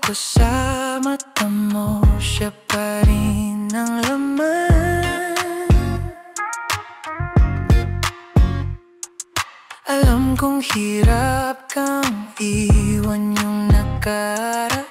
ko sa mata mo, siya pa rin ang laman. Alam kong hirap kang iwan yung nakaraan,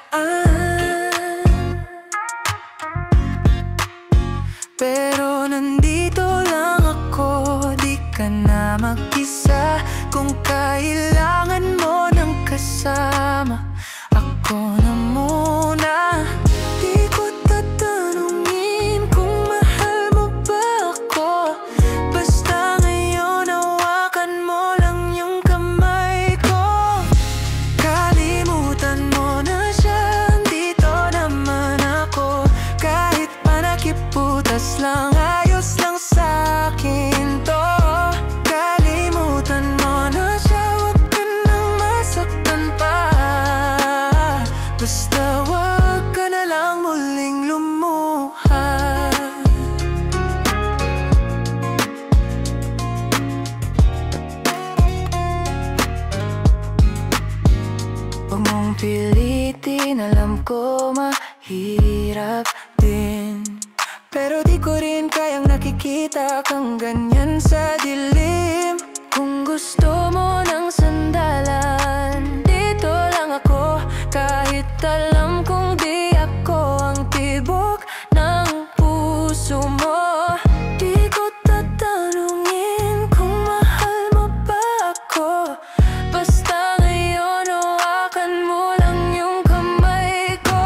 pero nandito lang ako, di ka na mag-isa. Kung kailangan mo ng kasama, ako na muna. Di ko tatanungin kung mahal mo ba ako, basta ngayon hawakan mo lang yung kamay ko. Kalimutan mo na siya, dito naman ako. Kahit pa nakiputas lang, ayos lang sa'kin to. Kalimutan mo na siya, huwag ka nang masaktan pa. Basta huwag ka na lang muling lumuha. Huwag mong pilitin, alam ko mahirap din, pero di ko rin kayang nakikita kang ganyan sa dilim. Kung gusto mo ng sandalan, dito lang ako. Kahit alam kong di ako ang tibok ng puso mo, di ko tatanungin kung mahal mo ba ako, basta ngayon hawakan mo lang yung kamay ko.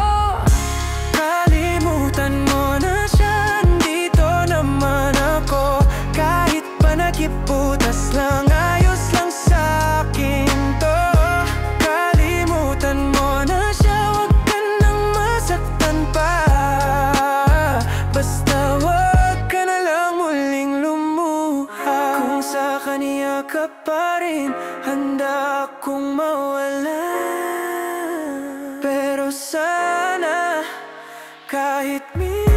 Kalimutan mo na siya, dito naman ako. Kahit pa nakiputas lang, ayos lang sa'kin to. Kalimutan mo na siya, huwag ka nang masaktan pa. Basta huwag ka na lang muling lumuha. Kung sa kanya ka pa rin, handa akong mawala. Pero sana kahit minsan